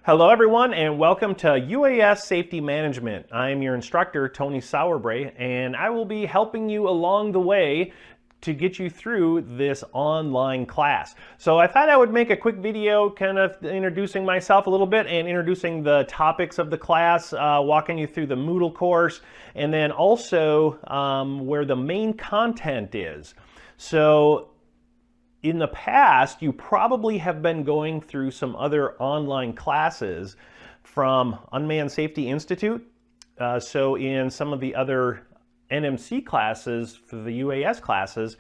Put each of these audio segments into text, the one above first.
Hello everyone and welcome to UAS Safety Management. I am your instructor, Tony Sauerbrey, and I will be helping you along the way to get you through this online class. So I thought I would make a quick video kind of introducing myself a little bit and introducing the topics of the class, walking you through the Moodle course, and then also where the main content is. So in the past, you probably have been going through some other online classes from Unmanned Safety Institute. So in some of the other NMC classes, for the UAS classes,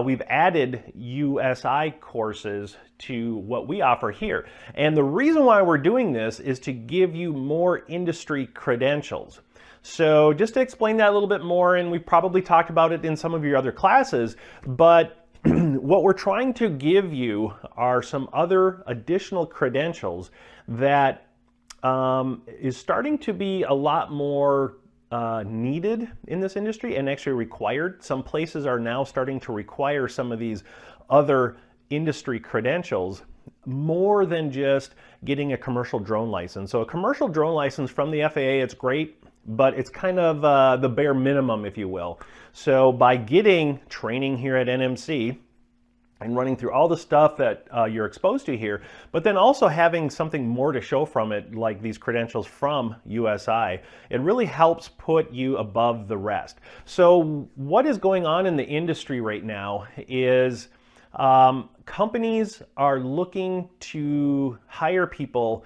we've added USI courses to what we offer here. And the reason why we're doing this is to give you more industry credentials. So just to explain that a little bit more, and we've probably talked about it in some of your other classes, but what we're trying to give you are some other additional credentials that is starting to be a lot more needed in this industry and actually required. Some places are now starting to require some of these other industry credentials more than just getting a commercial drone license. So a commercial drone license from the FAA, it's great, but it's kind of the bare minimum, if you will. So by getting training here at NMC and running through all the stuff that you're exposed to here, but then also having something more to show from it, like these credentials from USI, it really helps put you above the rest. So what is going on in the industry right now is companies are looking to hire people,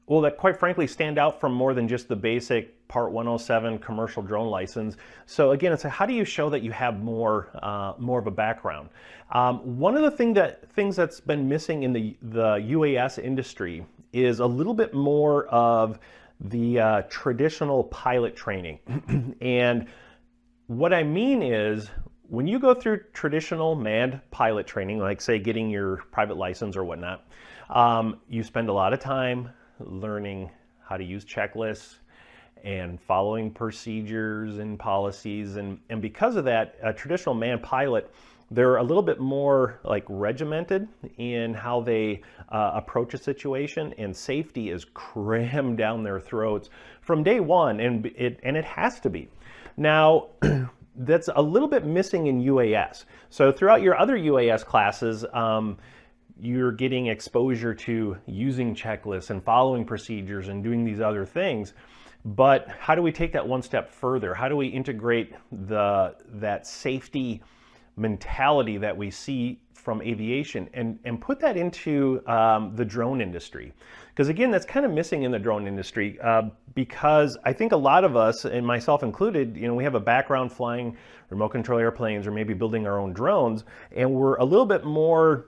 well, that quite frankly stand out from more than just the basic Part 107 commercial drone license. So again, it's how do you show that you have more of a background? One of the things that's been missing in the UAS industry is a little bit more of the traditional pilot training. And what I mean is, when you go through traditional manned pilot training, like say getting your private license or whatnot, you spend a lot of time learning how to use checklists and following procedures and policies, and because of that, a traditional manned pilot, they're a little bit more like regimented in how they approach a situation, and safety is crammed down their throats from day one, and it has to be. Now, that's a little bit missing in UAS. So throughout your other UAS classes, you're getting exposure to using checklists and following procedures and doing these other things. But how do we take that one step further? How do we integrate that safety mentality that we see from aviation and put that into the drone industry? Because again, that's kind of missing in the drone industry, because I think a lot of us, and myself included, we have a background flying remote control airplanes or maybe building our own drones, and we're a little bit more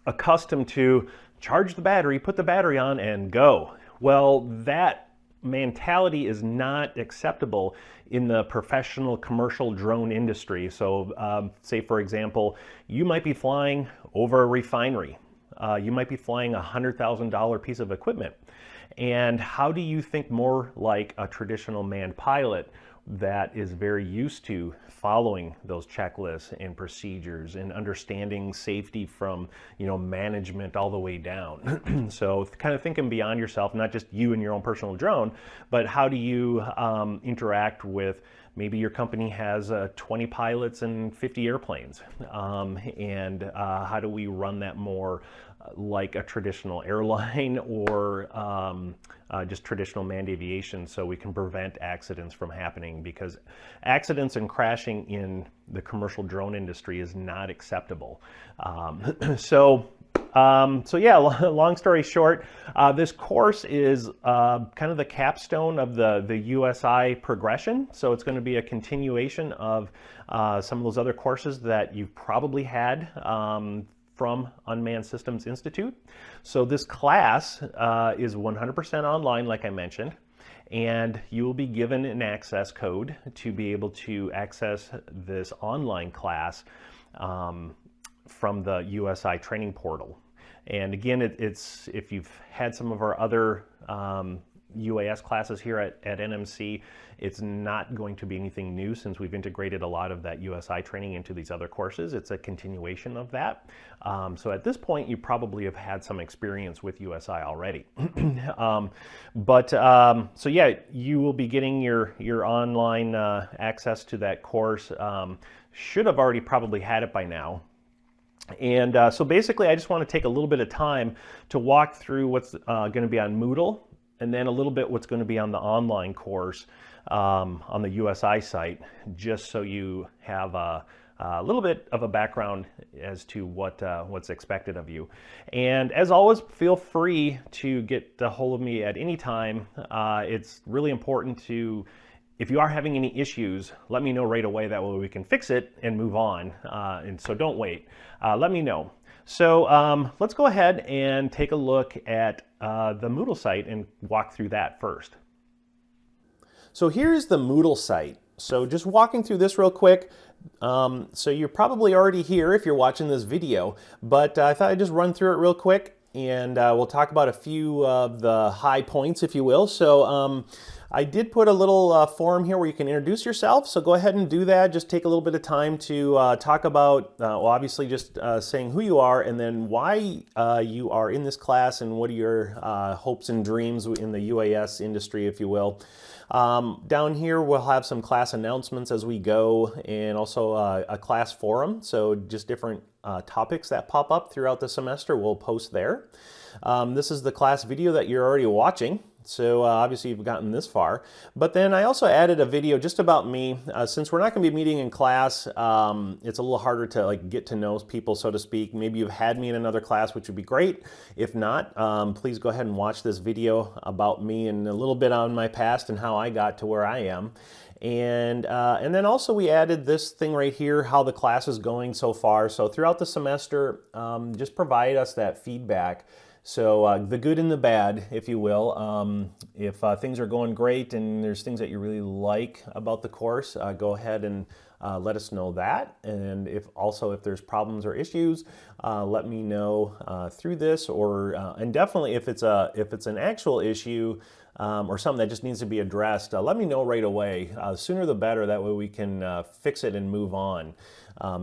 accustomed to charge the battery, put the battery on, and go. Well, that mentality is not acceptable in the professional commercial drone industry. So say for example, you might be flying over a refinery. You might be flying a $100,000 piece of equipment. And how do you think more like a traditional manned pilot that is very used to following those checklists and procedures and understanding safety from management all the way down? So kind of thinking beyond yourself, not just you and your own personal drone, but how do you interact with, maybe your company has 20 pilots and 50 airplanes, and how do we run that more like a traditional airline or just traditional manned aviation, so we can prevent accidents from happening, because accidents and crashing in the commercial drone industry is not acceptable. So yeah, long story short, this course is kind of the capstone of the USI progression. So it's going to be a continuation of some of those other courses that you've probably had from Unmanned Systems Institute. So this class is 100% online, like I mentioned, and you will be given an access code to be able to access this online class from the USI training portal. And again, it's if you've had some of our other UAS classes here at NMC. It's not going to be anything new since we've integrated a lot of that USI training into these other courses. It's a continuation of that. So at this point, you probably have had some experience with USI already. So yeah, you will be getting your online access to that course. Should have already probably had it by now. And so basically, I just want to take a little bit of time to walk through what's going to be on Moodle, and then a little bit what's going to be on the online course on the USI site, just so you have a little bit of a background as to what's expected of you. And as always, feel free to get a hold of me at any time. It's really important to, if you are having any issues, let me know right away. That way we can fix it and move on. And so don't wait. Let me know. So let's go ahead and take a look at the Moodle site and walk through that first. So here's the Moodle site. So just walking through this real quick. So you're probably already here if you're watching this video, but I thought I'd just run through it real quick, and we'll talk about a few of the high points, if you will. So I did put a little form here where you can introduce yourself, so go ahead and do that. Just take a little bit of time to talk about, well, obviously just saying who you are, and then why you are in this class, and what are your hopes and dreams in the UAS industry, if you will. Down here we'll have some class announcements as we go, and also a class forum, so just different topics that pop up throughout the semester we'll post there. This is the class video that you're already watching, so obviously you've gotten this far. But then I also added a video just about me. Since we're not going to be meeting in class, it's a little harder to get to know people, so to speak. Maybe you've had me in another class, which would be great. If not, please go ahead and watch this video about me and a little bit on my past and how I got to where I am. And then also we added this thing right here, how the class is going so far. So throughout the semester, just provide us that feedback. So the good and the bad, if you will. If things are going great and there's things that you really like about the course, go ahead and let us know that. And if there's problems or issues, let me know through this, or and definitely if it's an actual issue or something that just needs to be addressed, let me know right away. Sooner the better. That way we can fix it and move on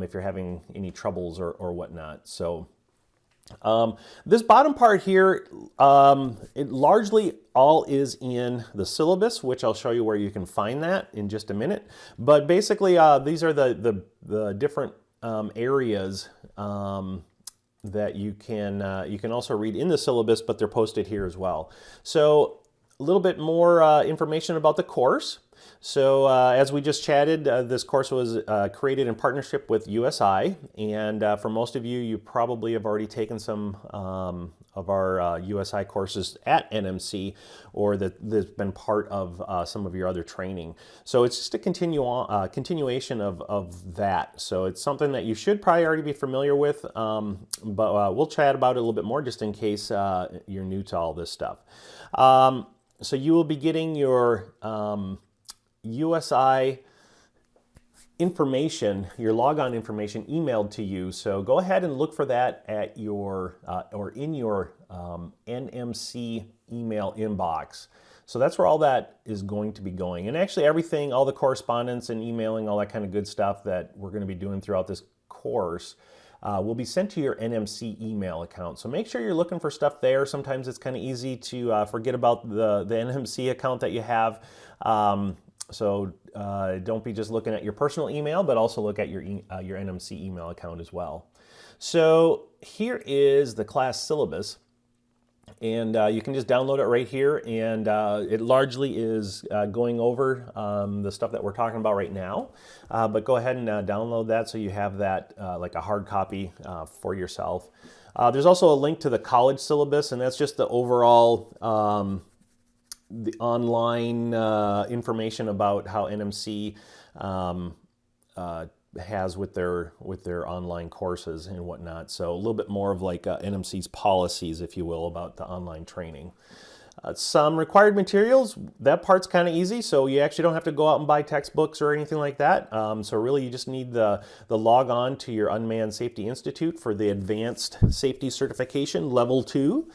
if you're having any troubles or whatnot. So. This bottom part here, it largely all is in the syllabus, which I'll show you where you can find that in just a minute. But basically, these are the different areas that you can also read in the syllabus, but they're posted here as well. So a little bit more information about the course. So as we just chatted, this course was created in partnership with USI, and for most of you, you probably have already taken some of our USI courses at NMC, or that's been part of some of your other training. So it's just a continuation of that. So it's something that you should probably already be familiar with, but we'll chat about it a little bit more just in case you're new to all this stuff. So you will be getting your USI information, your logon information emailed to you. So go ahead and look for that at your or in your NMC email inbox. So that's where all that is going to be going. And actually everything, all the correspondence and emailing, all that kind of good stuff that we're going to be doing throughout this course will be sent to your NMC email account. So make sure you're looking for stuff there. Sometimes it's kind of easy to forget about the NMC account that you have. So don't be just looking at your personal email, but also look at your NMC email account as well. So here is the class syllabus, and you can just download it right here, and it largely is going over the stuff that we're talking about right now. But go ahead and download that so you have that like a hard copy for yourself. There's also a link to the college syllabus, and that's just the overall the online information about how NMC has with their online courses and whatnot. So a little bit more of like NMC's policies, if you will, about the online training. Some required materials, that part's kind of easy, so you actually don't have to go out and buy textbooks or anything like that. So really you just need the log on to your Unmanned Safety Institute for the Advanced Safety Certification Level 2.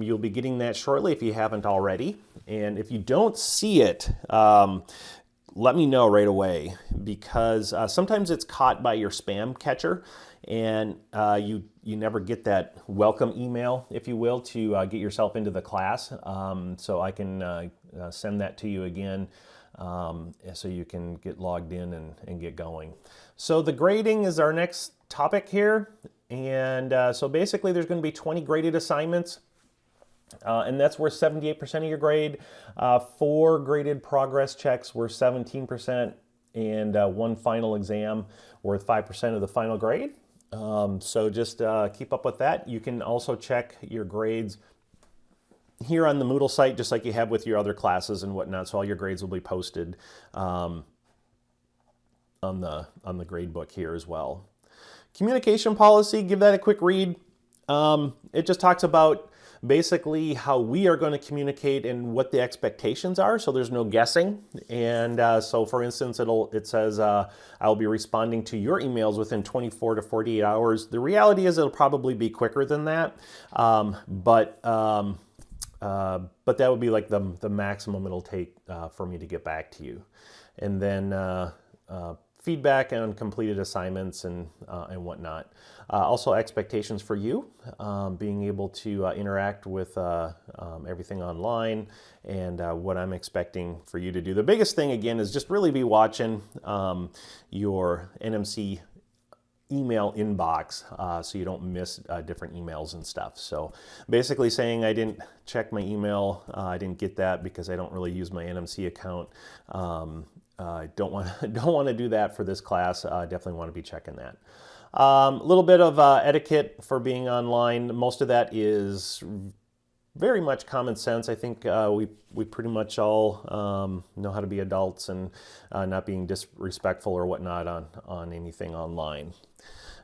You'll be getting that shortly if you haven't already. And if you don't see it, let me know right away, because sometimes it's caught by your spam catcher, and you never get that welcome email, if you will, to get yourself into the class. So I can send that to you again, so you can get logged in and get going. So the grading is our next topic here, and so basically there's going to be 20 graded assignments. And that's worth 78% of your grade. 4 graded progress checks worth 17%, and 1 final exam worth 5% of the final grade. So just keep up with that. You can also check your grades here on the Moodle site, just like you have with your other classes and whatnot. So all your grades will be posted on the grade book here as well. Communication policy, give that a quick read. It just talks about basically how we are going to communicate and what the expectations are, so there's no guessing. And so for instance, it says I'll be responding to your emails within 24 to 48 hours. The reality is it'll probably be quicker than that, but that would be like the maximum it'll take for me to get back to you. And then feedback on completed assignments and whatnot. Also expectations for you, being able to interact with everything online, and what I'm expecting for you to do. The biggest thing, again, is just really be watching your NMC email inbox, so you don't miss different emails and stuff. So basically saying I didn't check my email, I didn't get that because I don't really use my NMC account. Don't want to do that for this class. Definitely want to be checking that. A little bit of etiquette for being online. Most of that is very much common sense. I think we pretty much all know how to be adults and not being disrespectful or whatnot on anything online.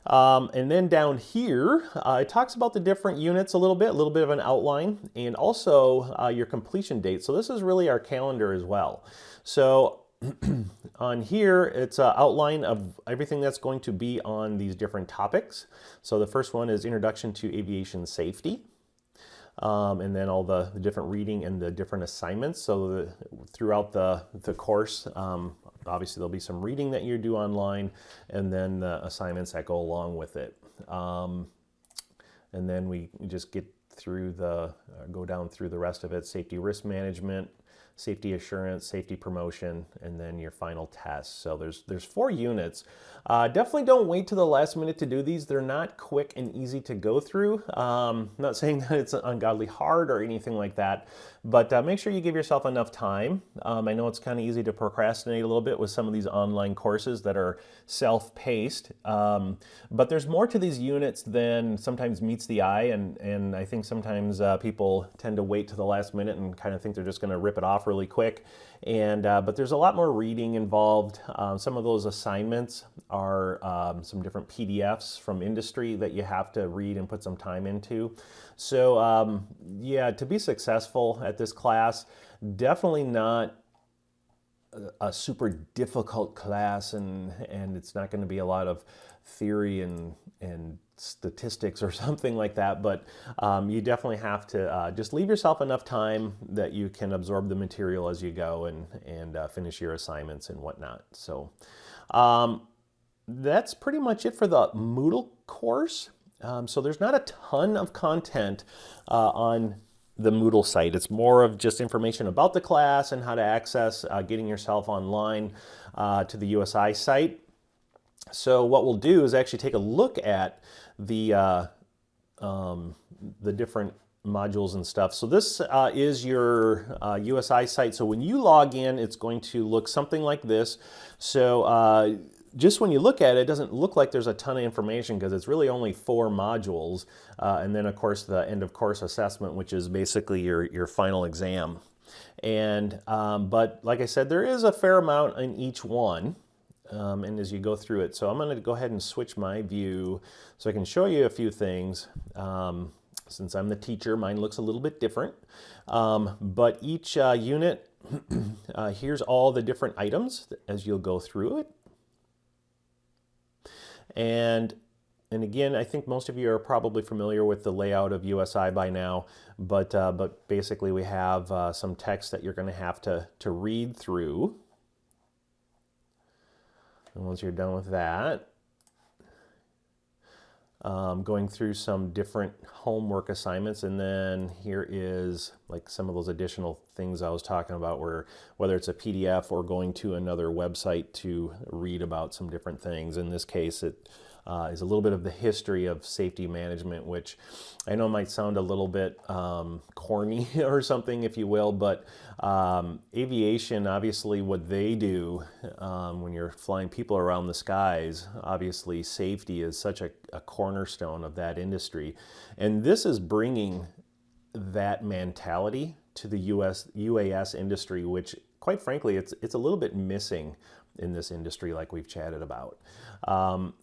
And then down here, it talks about the different units a little bit of an outline, and also your completion date. So this is really our calendar as well. So on here, it's an outline of everything that's going to be on these different topics. So the first one is Introduction to Aviation Safety. And then all the different reading and the different assignments. So throughout the course, obviously there'll be some reading that you do online, and then the assignments that go along with it. And then we just get through go down through the rest of it: safety risk management, safety assurance, safety promotion, and then your final test. So there's 4 units. Definitely don't wait to the last minute to do these. They're not quick and easy to go through. Not saying that it's ungodly hard or anything like that, but make sure you give yourself enough time. I know it's kind of easy to procrastinate a little bit with some of these online courses that are self-paced, but there's more to these units than sometimes meets the eye, and I think sometimes people tend to wait to the last minute and kind of think they're just going to rip it off really quick. And but there's a lot more reading involved. Some of those assignments are some different PDFs from industry that you have to read and put some time into. So yeah, to be successful at this class, definitely not a super difficult class, and it's not going to be a lot of theory and statistics or something like that, but you definitely have to just leave yourself enough time that you can absorb the material as you go and finish your assignments and whatnot. So that's pretty much it for the Moodle course. So there's not a ton of content on the Moodle site. It's more of just information about the class and how to access getting yourself online to the USI site. So what we'll do is actually take a look at the different modules and stuff. So this is your USI site. So when you log in, it's going to look something like this. So just when you look at it, it doesn't look like there's a ton of information because it's really only 4 modules. And then of course the end of course assessment, which is basically your final exam. And but like I said, there is a fair amount in each one. And as you go through it. So I'm going to go ahead and switch my view so I can show you a few things. Since I'm the teacher, mine looks a little bit different. But each unit, here's all the different items as you'll go through it. And again, I think most of you are probably familiar with the layout of USI by now, but basically we have some text that you're going to have to read through. And once you're done with that, going through some different homework assignments, and then here is like some of those additional things I was talking about, where whether it's a PDF or going to another website to read about some different things. In this case, it is a little bit of the history of safety management, which I know might sound a little bit corny or something, if you will, but aviation, obviously what they do when you're flying people around the skies, obviously safety is such a cornerstone of that industry. And this is bringing that mentality to the UAS industry, which quite frankly, it's a little bit missing in this industry, like we've chatted about.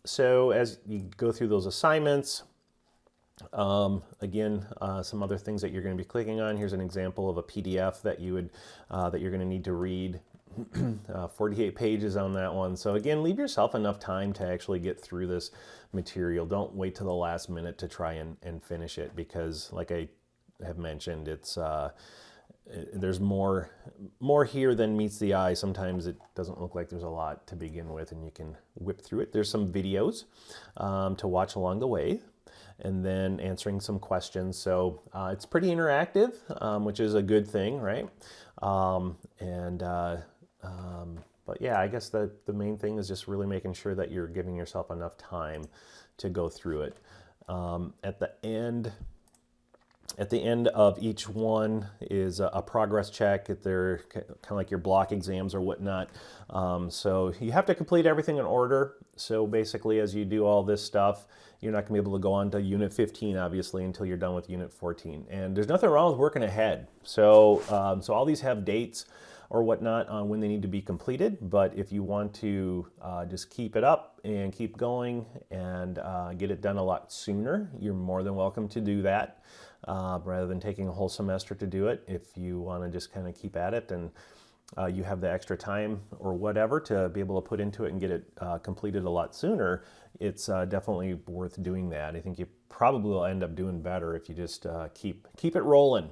So as you go through those assignments, again, some other things that you're going to be clicking on. Here's an example of a PDF that you would that you're going to need to read. 48 pages on that one. So again, leave yourself enough time to actually get through this material. Don't wait till the last minute to try and finish it, because like I have mentioned, it's there's more here than meets the eye. Sometimes it doesn't look like there's a lot to begin with, and you can whip through it. There's some videos to watch along the way, and then answering some questions. So it's pretty interactive, which is a good thing, right? But yeah, I guess the main thing is just really making sure that you're giving yourself enough time to go through it. At the end of each one is a progress check. They're kind of like your block exams or whatnot. So you have to complete everything in order. So basically, as you do all this stuff, you're not going to be able to go on to Unit 15, obviously, until you're done with Unit 14. And there's nothing wrong with working ahead. So, so all these have dates or whatnot on when they need to be completed. But if you want to just keep it up and keep going and get it done a lot sooner, you're more than welcome to do that. Rather than taking a whole semester to do it, if you want to just kind of keep at it and you have the extra time or whatever to be able to put into it and get it completed a lot sooner, it's definitely worth doing that. I think you probably will end up doing better if you just keep it rolling.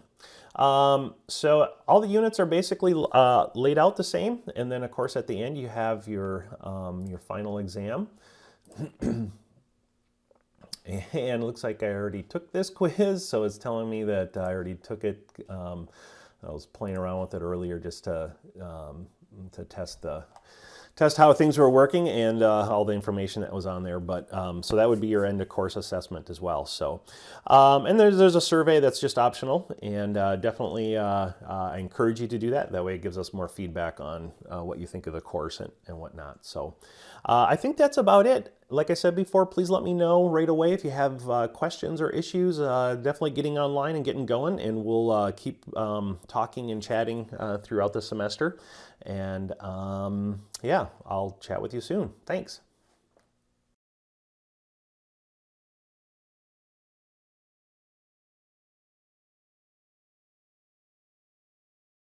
So all the units are basically laid out the same, and then of course at the end you have your final exam. And it looks like I already took this quiz, so it's telling me that I already took it. I was playing around with it earlier just to test how things were working and all the information that was on there. But so that would be your end of course assessment as well. So and there's a survey that's just optional, and definitely I encourage you to do that. That way it gives us more feedback on what you think of the course and whatnot. So I think that's about it. Like I said before, please let me know right away if you have questions or issues. Definitely getting online and getting going, and we'll keep talking and chatting throughout the semester. And yeah, I'll chat with you soon. Thanks.